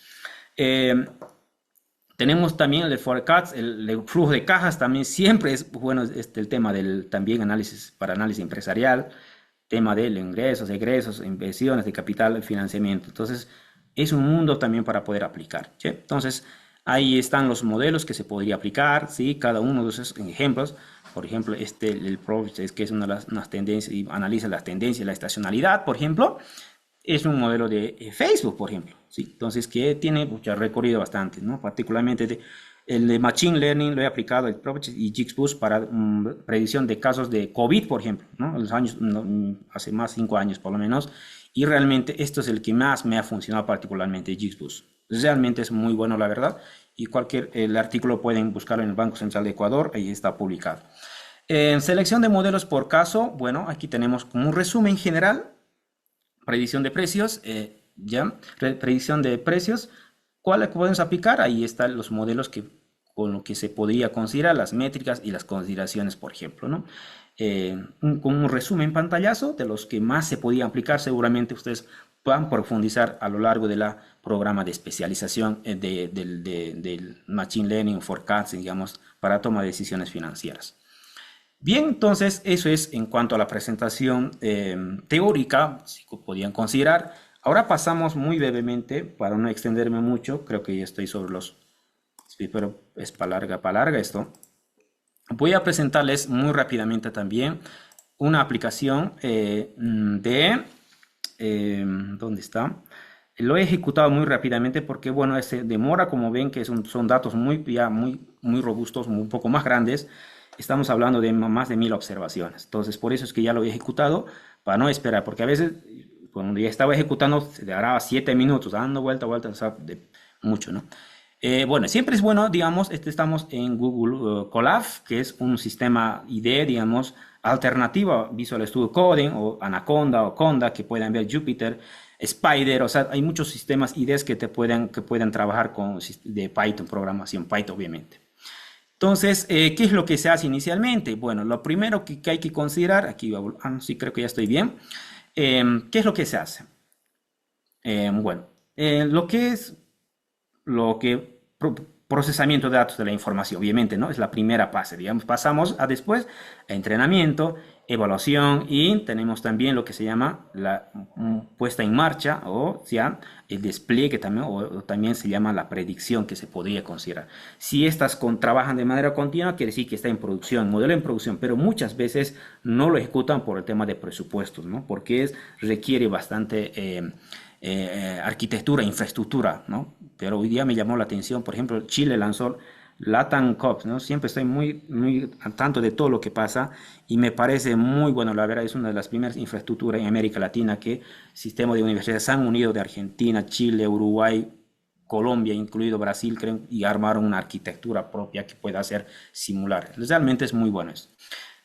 Tenemos también el forecast, el flujo de cajas, también siempre es bueno el tema del también análisis para análisis empresarial, tema de ingresos, egresos, inversiones de capital, financiamiento. Entonces, es un mundo también para poder aplicar, ¿sí? Entonces, ahí están los modelos que se podría aplicar, ¿sí? Cada uno de esos ejemplos. Por ejemplo, el PROVIS, que es una de las tendencias y analiza las tendencias, la estacionalidad, por ejemplo, es un modelo de Facebook, por ejemplo, ¿sí? Entonces, que tiene mucho recorrido bastante, ¿no? Particularmente El de Machine Learning lo he aplicado, el Properties y XGBoost para predicción de casos de COVID, por ejemplo, ¿no? En los años, no, hace más de 5 años por lo menos, y realmente esto es el que más me ha funcionado particularmente, XGBoost. Realmente es muy bueno, la verdad, y el artículo pueden buscarlo en el Banco Central de Ecuador, ahí está publicado. En selección de modelos por caso, bueno, aquí tenemos como un resumen general, predicción de precios, predicción de precios, ¿cuáles podemos aplicar? Ahí están los modelos con los que se podría considerar las métricas y las consideraciones, por ejemplo, ¿no? Con un resumen pantallazo de los que más se podían aplicar, seguramente ustedes puedan profundizar a lo largo del programa de especialización del Machine Learning Forecasting, digamos, para toma de decisiones financieras. Bien, entonces eso es en cuanto a la presentación teórica, si podían considerar. Ahora pasamos muy brevemente, para no extenderme mucho, creo que ya estoy sobre los... Sí, pero es para larga esto. Voy a presentarles muy rápidamente también una aplicación ¿dónde está? Lo he ejecutado muy rápidamente porque, bueno, demora, como ven, que son datos muy robustos, un poco más grandes. Estamos hablando de más de 1000 observaciones. Entonces, por eso es que ya lo he ejecutado, para no esperar, porque a veces, cuando ya estaba ejecutando, se demoraba 7 minutos, dando vuelta, o sea, mucho, ¿no? Bueno, siempre es bueno, digamos, estamos en Google Colab, que es un sistema IDE, digamos, alternativa a Visual Studio Coding o Anaconda o Conda, que pueden ver Jupyter, Spider, o sea, hay muchos sistemas IDEs que pueden trabajar de Python, programación Python, obviamente. Entonces, ¿qué es lo que se hace inicialmente? Bueno, lo primero que hay que considerar, aquí sí, creo que ya estoy bien. ¿Qué es lo que se hace? Bueno, lo que es procesamiento de datos de la información, obviamente, ¿no? Es la primera fase, digamos. Pasamos a después a entrenamiento, evaluación y tenemos también lo que se llama la puesta en marcha o sea, el despliegue también, o también se llama la predicción que se podría considerar. Si estas trabajan de manera continua, quiere decir que está en producción, modelo en producción, pero muchas veces no lo ejecutan por el tema de presupuestos, ¿no? Porque requiere bastante... arquitectura, infraestructura, ¿no? Pero hoy día me llamó la atención, por ejemplo, Chile lanzó Latam Cops, ¿no? Siempre estoy muy al tanto de todo lo que pasa y me parece muy bueno, la verdad, es una de las primeras infraestructuras en América Latina que sistemas de universidades se han unido de Argentina, Chile, Uruguay, Colombia, incluido Brasil, creo, y armaron una arquitectura propia que pueda hacer simular. Realmente es muy bueno eso.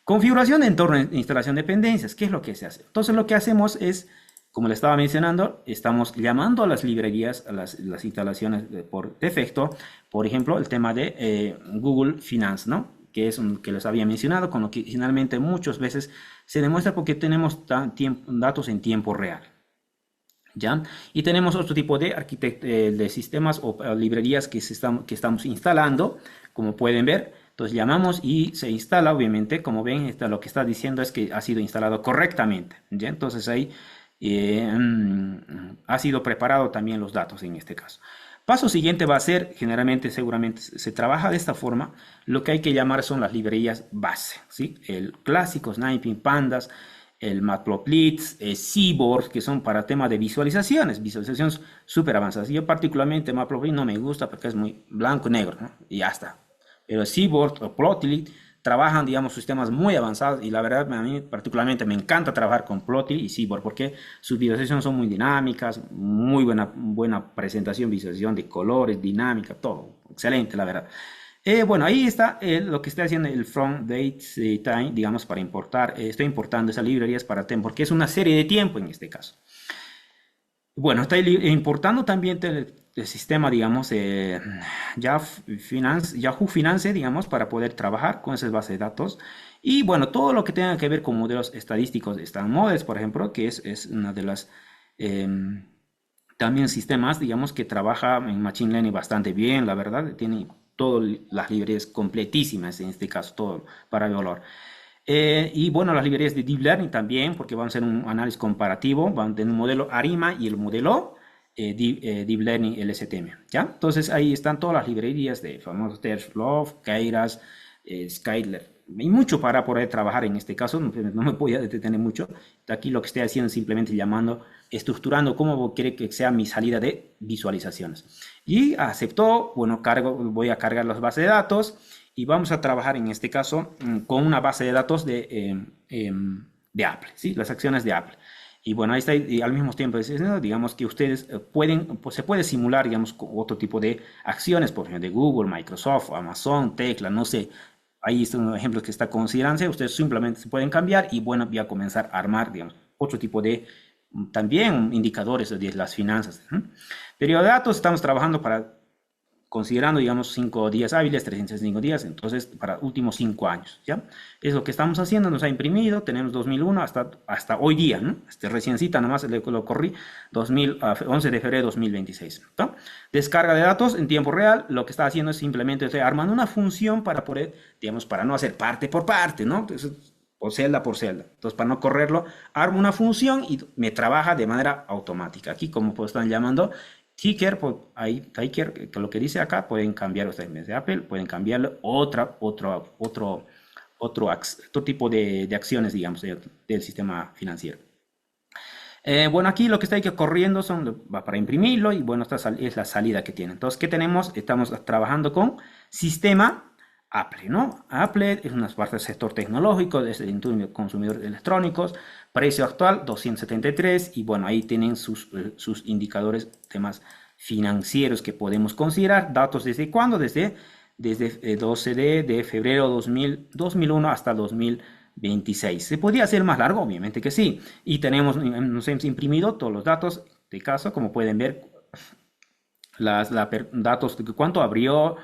Configuración de entorno de instalación de dependencias, ¿qué es lo que se hace? Entonces lo que hacemos es, como le estaba mencionando, estamos llamando a las librerías, a las instalaciones por defecto, por ejemplo, el tema de Google Finance, ¿no? Que es que les había mencionado, con lo que finalmente muchas veces se demuestra porque tenemos datos en tiempo real. ¿Ya? Y tenemos otro tipo de sistemas o librerías que estamos instalando, como pueden ver. Entonces llamamos y se instala, obviamente, como ven, lo que está diciendo es que ha sido instalado correctamente. ¿Ya? Entonces ahí ha sido preparado también los datos en este caso. Paso siguiente va a ser, seguramente se trabaja de esta forma, lo que hay que llamar son las librerías base, ¿sí? El clásico, Sniping, Pandas, el Matplotlib, Seaborg, que son para temas de visualizaciones súper avanzadas. Yo particularmente Matplotlib no me gusta porque es muy blanco y negro, ¿no? Y ya está. Pero Seaborg o Plotly trabajan, digamos, sistemas muy avanzados y la verdad a mí particularmente me encanta trabajar con Plotly y Seaborg porque sus visualizaciones son muy dinámicas, muy buena presentación, visualización de colores, dinámica, todo. Excelente, la verdad. Bueno, ahí está lo que estoy haciendo el from date time, digamos, para importar. Estoy importando esas librerías para TEM porque es una serie de tiempo en este caso. Bueno, estoy importando también el sistema, digamos, Yahoo Finance, digamos, para poder trabajar con esas bases de datos. Y bueno, todo lo que tenga que ver con modelos estadísticos de Star Models, por ejemplo, que es una de las también sistemas, digamos, que trabaja en Machine Learning bastante bien, la verdad, tiene todas las librerías completísimas, en este caso, todo para evaluar. Y bueno, las librerías de Deep Learning también, porque van a hacer un análisis comparativo, van a tener un modelo ARIMA y el modelo Deep Learning LSTM, ¿ya? Entonces ahí están todas las librerías de famosos TensorFlow, Keras, Skyler, y mucho para poder trabajar en este caso, no me voy a detener mucho. Aquí lo que estoy haciendo es simplemente estructurando cómo quiere que sea mi salida de visualizaciones. Y aceptó, bueno, voy a cargar las bases de datos y vamos a trabajar en este caso con una base de datos de Apple, ¿sí? Las acciones de Apple. Y bueno, ahí está, y al mismo tiempo, ¿no? Digamos que ustedes pueden, pues se puede simular, digamos, con otro tipo de acciones, por ejemplo, de Google, Microsoft, Amazon, Tecla, no sé. Ahí están los ejemplos que está considerándose. Ustedes simplemente se pueden cambiar y bueno, voy a comenzar a armar, digamos, otro tipo de también indicadores de las finanzas. Periodo de datos, estamos trabajando para considerando, digamos, 5 días hábiles, 305 días, entonces para últimos 5 años, ¿ya? Es lo que estamos haciendo, nos ha imprimido, tenemos 2001 hasta hoy día, ¿no? Reciencita nomás lo corrí, 11 de febrero de 2026, ¿no? Descarga de datos en tiempo real, lo que está haciendo es simplemente estoy armando una función para poder, digamos, para no hacer parte por parte, ¿no? Entonces, o celda por celda. Entonces, para no correrlo, armo una función y me trabaja de manera automática. Aquí, como pues, están llamando, Ticker, pues, ahí, Ticker, que lo que dice acá, pueden cambiar ustedes en vez de Apple, pueden cambiarlo otro tipo de acciones, digamos, del sistema financiero. Bueno, aquí lo que está aquí corriendo va para imprimirlo y bueno, esta es la salida que tiene. Entonces, ¿qué tenemos? Estamos trabajando con sistema Apple, ¿no? Apple es una parte del sector tecnológico, es el industria de consumidores electrónicos, precio actual 273 y bueno, ahí tienen sus indicadores, temas financieros que podemos considerar, datos desde cuándo, desde 12 de febrero 2001 hasta 2026. ¿Se podría hacer más largo? Obviamente que sí. Y nos hemos imprimido todos los datos de caso, como pueden ver, datos de cuánto abrió,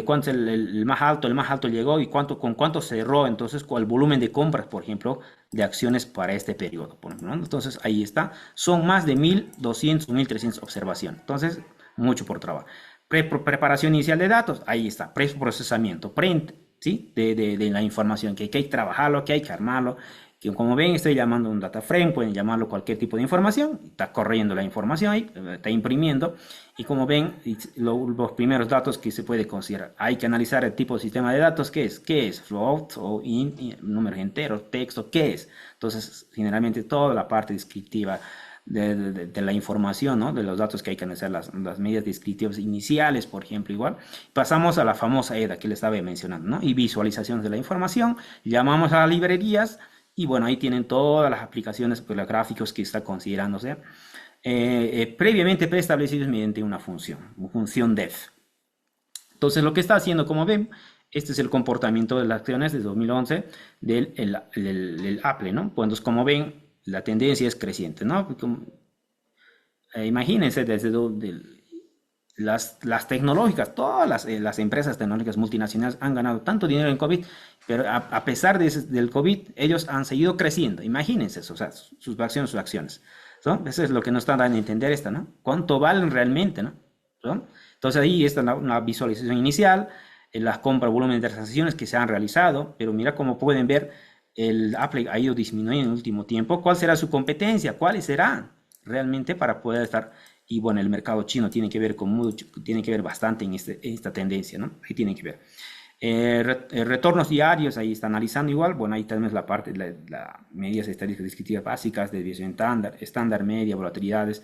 cuánto es el más alto llegó y con cuánto cerró, entonces con el volumen de compras, por ejemplo, de acciones para este periodo. Por ejemplo, ¿no? Entonces ahí está, son más de 1200 o 1300 observaciones, entonces mucho por trabajo. Preparación inicial de datos, ahí está, preprocesamiento, print, ¿sí? De la información, que hay que trabajarlo, que hay que armarlo, que como ven estoy llamando un data frame, pueden llamarlo cualquier tipo de información, está corriendo la información ahí, está imprimiendo, y como ven, los primeros datos que se puede considerar, hay que analizar el tipo de sistema de datos, qué es float o números enteros, texto, qué es, entonces generalmente toda la parte descriptiva de la información, ¿no? De los datos que hay que analizar, las medidas descriptivas iniciales, por ejemplo, igual. Pasamos a la famosa EDA que les estaba mencionando, ¿no? Y visualizaciones de la información, llamamos a las librerías, y bueno, ahí tienen todas las aplicaciones, pues, los gráficos que está considerándose, previamente preestablecidos mediante una función def. Entonces, lo que está haciendo, como ven, este es el comportamiento de las acciones de 2011 del Apple, ¿no? Pues, entonces, como ven, la tendencia es creciente, ¿no? Imagínense las tecnológicas, todas las empresas tecnológicas multinacionales han ganado tanto dinero en COVID, pero a pesar del COVID, ellos han seguido creciendo. Imagínense eso, o sea, sus acciones. ¿No? Eso es lo que nos están dando a entender esta, ¿no? ¿Cuánto valen realmente, ¿no? ¿No? Entonces ahí está una visualización inicial, las compras, volumen de transacciones que se han realizado, pero mira cómo pueden ver, el Apple ha ido disminuyendo en el último tiempo. ¿Cuál será su competencia? ¿Cuáles serán realmente para poder estar? Y bueno, el mercado chino tiene que ver con mucho, tiene que ver bastante en esta tendencia, ¿no? Ahí tiene que ver. Retornos diarios, ahí está analizando igual. Bueno, ahí tenemos la parte de las medidas estadísticas descriptivas básicas, desviación estándar, media, volatilidades,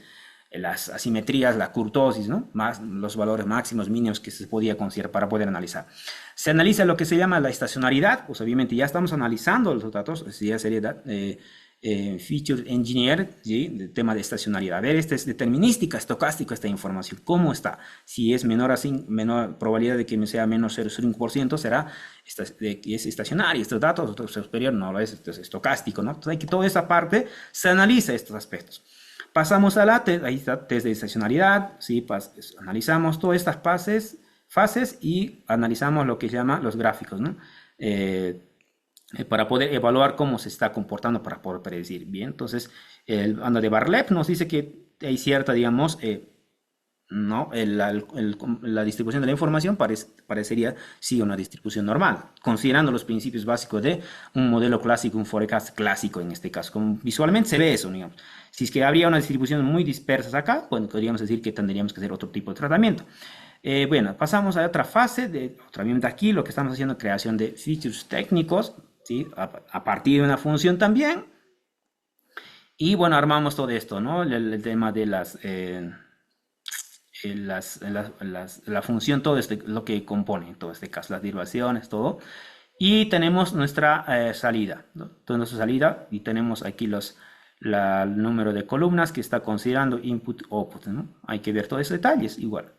las asimetrías, la kurtosis, ¿no? Más los valores máximos, mínimos que se podía considerar para poder analizar. Se analiza lo que se llama la estacionalidad, pues obviamente ya estamos analizando los datos, ya sería Feature Engineer, ¿sí? El tema de estacionalidad. A ver, esta es determinística, estocástica esta información. ¿Cómo está? Si es menor probabilidad de que me sea menos 0,5%, será que es estacionario. Estos datos, superior, no lo es, es estocástico, ¿no? Entonces hay que toda esa parte se analiza estos aspectos. Pasamos a ahí está, test de estacionalidad, ¿sí? Analizamos todas estas fases y analizamos lo que se llama los gráficos, ¿no? Para poder evaluar cómo se está comportando para poder predecir. Bien, entonces, el anda de Barlep nos dice que hay cierta, digamos, no, la distribución de la información parecería sí una distribución normal, considerando los principios básicos de un modelo clásico, un forecast clásico en este caso. Como visualmente se ve eso, digamos. Si es que habría una distribución muy dispersa acá, bueno, podríamos decir que tendríamos que hacer otro tipo de tratamiento. Bueno, pasamos a otra fase, obviamente aquí lo que estamos haciendo es creación de features técnicos, ¿sí? A partir de una función también. Y bueno, armamos todo esto, ¿no? El tema de la función, todo lo que compone, todo este caso, las derivaciones, todo. Y tenemos nuestra salida, ¿no? Entonces, nuestra salida, y tenemos aquí el número de columnas que está considerando input, output, ¿no? Hay que ver todos esos detalles igual.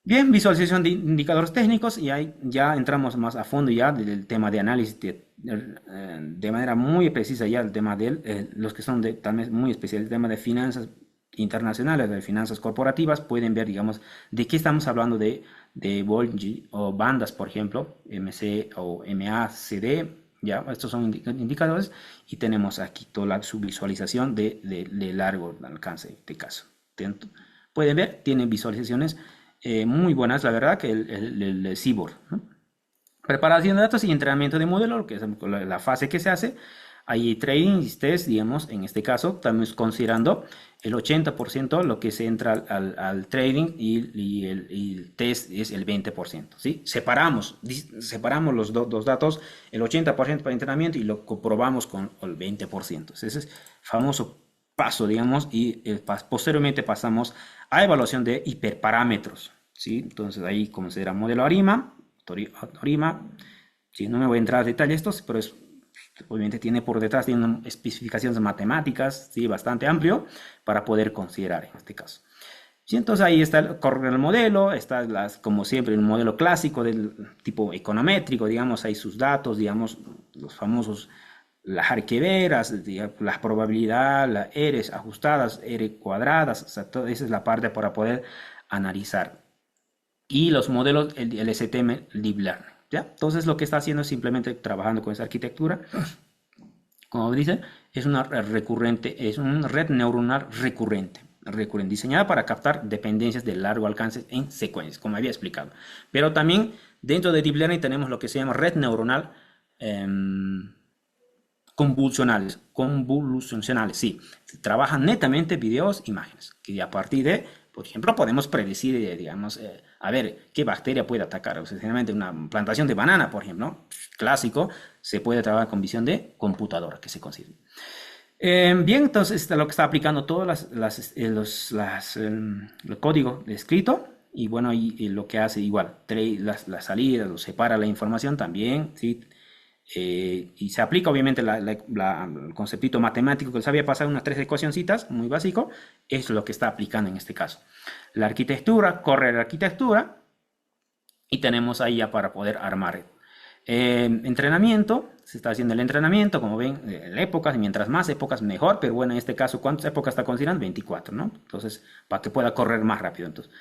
Bien, visualización de indicadores técnicos y ahí ya entramos más a fondo ya del tema de análisis de manera muy precisa ya el tema de los que son también muy especiales, el tema de finanzas internacionales, de finanzas corporativas, pueden ver, digamos, de qué estamos hablando de Bollinger o bandas, por ejemplo, MC o MACD, ya, estos son indicadores y tenemos aquí toda su visualización de largo alcance, en este caso. Pueden ver, tienen visualizaciones muy buenas, la verdad, que el CIBOR, ¿no? Preparación de datos y entrenamiento de modelo, que es la fase que se hace. Hay trading y test, digamos, en este caso, estamos considerando el 80% lo que se entra al trading y el test es el 20%, ¿sí? Separamos los dos datos, el 80% para entrenamiento y lo comprobamos con el 20%. Ese es famoso paso, digamos, y posteriormente pasamos a evaluación de hiperparámetros, ¿sí? Entonces ahí considera modelo ARIMA, sí, no me voy a entrar a detalles estos, pero obviamente tiene especificaciones matemáticas, ¿sí? Bastante amplio para poder considerar en este caso. Sí, entonces ahí está corre el modelo, está como siempre un modelo clásico del tipo econométrico, digamos, hay sus datos, digamos, los famosos las arquiveras, la probabilidad, las R's ajustadas, R cuadradas, o sea, esa es la parte para poder analizar. Y los modelos, el STM Deep Learning, ¿ya? Entonces lo que está haciendo es simplemente trabajando con esa arquitectura. Como dice, es una red neuronal recurrente, diseñada para captar dependencias de largo alcance en secuencias, como había explicado. Pero también dentro de Deep Learning tenemos lo que se llama red neuronal convolucionales, sí. Trabajan netamente videos, imágenes, que a partir de, por ejemplo, podemos predecir, digamos, a ver qué bacteria puede atacar. O sea, generalmente una plantación de banana, por ejemplo, ¿no? Clásico, se puede trabajar con visión de computadora, que se consigue. Bien, entonces lo que está aplicando todos el código escrito y bueno, y lo que hace igual, trae las salidas, lo separa la información también, ¿sí? Y se aplica obviamente el conceptito matemático que les había pasado, unas 3 ecuacioncitas, muy básico, es lo que está aplicando en este caso. La arquitectura, corre la arquitectura y tenemos ahí ya para poder armar. Entrenamiento, se está haciendo el entrenamiento, como ven, épocas, mientras más épocas mejor, pero bueno, en este caso, ¿cuántas épocas está considerando? 24, ¿no? Entonces, para que pueda correr más rápido. Entonces,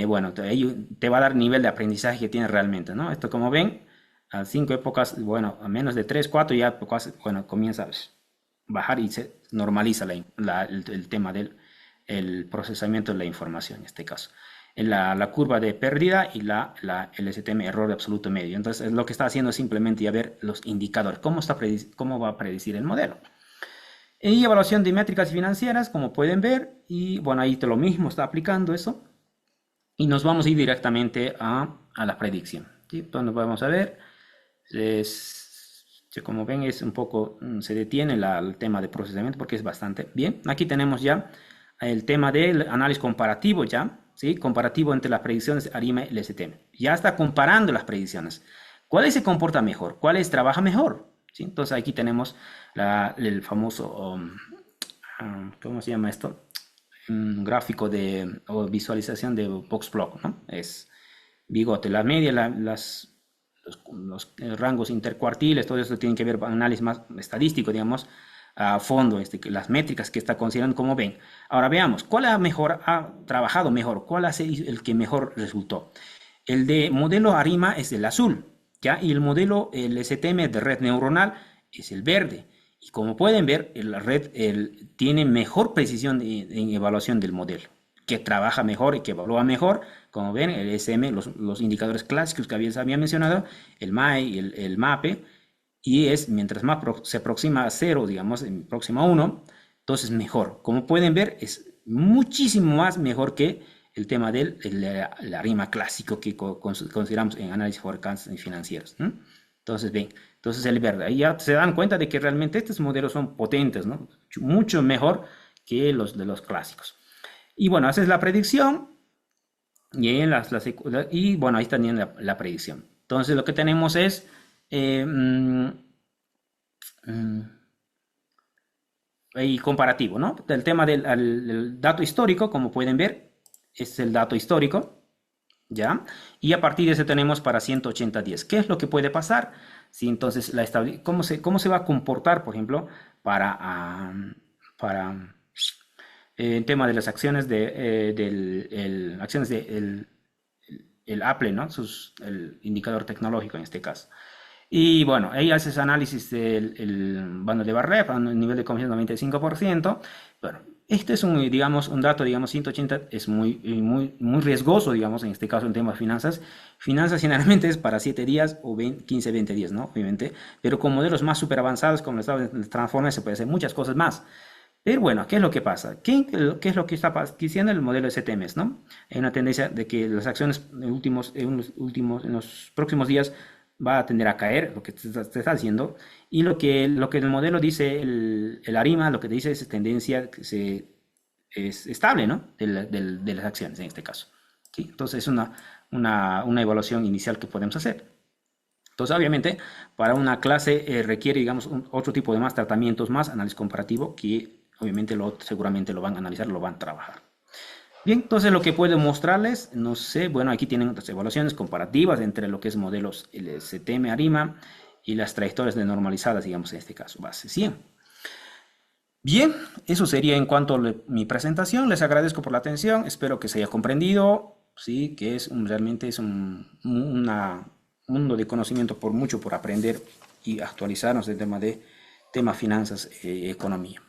bueno, ahí te va a dar nivel de aprendizaje que tiene realmente, ¿no? Esto, como ven, a 5 épocas, bueno, a menos de 3, 4 ya, bueno, comienza a bajar y se normaliza el tema del procesamiento de la información, en este caso. En la curva de pérdida y el STM error de absoluto medio. Entonces, lo que está haciendo es simplemente ya ver los indicadores, cómo va a predecir el modelo. Y evaluación de métricas financieras, como pueden ver, y bueno, ahí lo mismo está aplicando eso. Y nos vamos a ir directamente a la predicción, ¿sí? Entonces, vamos a ver. Como ven, es un poco, se detiene el tema de procesamiento porque es bastante bien. Aquí tenemos ya el tema del análisis comparativo ya, ¿sí? Comparativo entre las predicciones ARIMA y el STM. Ya está comparando las predicciones. ¿Cuáles se comporta mejor? ¿Cuáles trabaja mejor? ¿Sí? Entonces aquí tenemos el famoso, ¿cómo se llama esto? Un gráfico o visualización de Box-Plot, ¿no? Es bigote, la media, los rangos intercuartiles, todo eso tiene que ver con análisis más estadístico, digamos, a fondo, las métricas que está considerando, como ven. Ahora veamos, ¿cuál ha trabajado mejor? ¿Cuál es el que mejor resultó? El de modelo ARIMA es el azul, ¿ya? Y el modelo, el STM de red neuronal es el verde. Y como pueden ver, la red tiene mejor precisión en evaluación del modelo, que trabaja mejor y que evalúa mejor. Como ven, el SM, los indicadores clásicos que había mencionado, el MAE y el MAPE, y mientras más se aproxima a 0, digamos, próxima a 1, entonces mejor. Como pueden ver, es muchísimo más mejor que el tema del ARIMA clásico que consideramos en análisis forecast financieros, ¿no? Entonces, ven, entonces el verde, ahí ya se dan cuenta de que realmente estos modelos son potentes, ¿no? Mucho mejor que los de los clásicos. Y bueno, haces la predicción y, y bueno, ahí también la predicción. Entonces lo que tenemos es eh, mm, mm, y comparativo, ¿no? El tema del dato histórico, como pueden ver, es el dato histórico, ¿ya? Y a partir de ese tenemos para 180 días. ¿Qué es lo que puede pasar? Si entonces, cómo se va a comportar, por ejemplo, para, para el tema de las acciones acciones el Apple, ¿no? El indicador tecnológico en este caso. Y bueno, ahí haces análisis del bando de Barref a un nivel de confianza 95%. Bueno, este es un, digamos, un dato, digamos, 180 es muy riesgoso, digamos, en este caso en temas de finanzas. Finanzas generalmente es para 7 días o 15, 20 días, ¿no? Obviamente. Pero con modelos más súper avanzados, como el estado de Transformers, se puede hacer muchas cosas más. Pero bueno, ¿qué es lo que pasa? ¿Qué es lo que está diciendo el modelo de CTMS, ¿no? Hay una tendencia de que las acciones en los próximos días va a tender a caer, lo que te está haciendo, y lo que el modelo dice, el ARIMA, lo que te dice es tendencia es estable, ¿no? De las acciones en este caso. ¿Sí? Entonces es una evaluación inicial que podemos hacer. Entonces, obviamente, para una clase requiere, digamos, otro tipo de más tratamientos, más análisis comparativo, que obviamente seguramente lo van a analizar, lo van a trabajar. Bien, entonces lo que puedo mostrarles, no sé, bueno, aquí tienen otras evaluaciones comparativas entre lo que es modelos LSTM ARIMA y las trayectorias de normalizadas, digamos, en este caso, base 100. Bien, eso sería en cuanto a mi presentación. Les agradezco por la atención, espero que se haya comprendido, sí, que realmente es un mundo de conocimiento por mucho por aprender y actualizarnos en tema de finanzas y economía.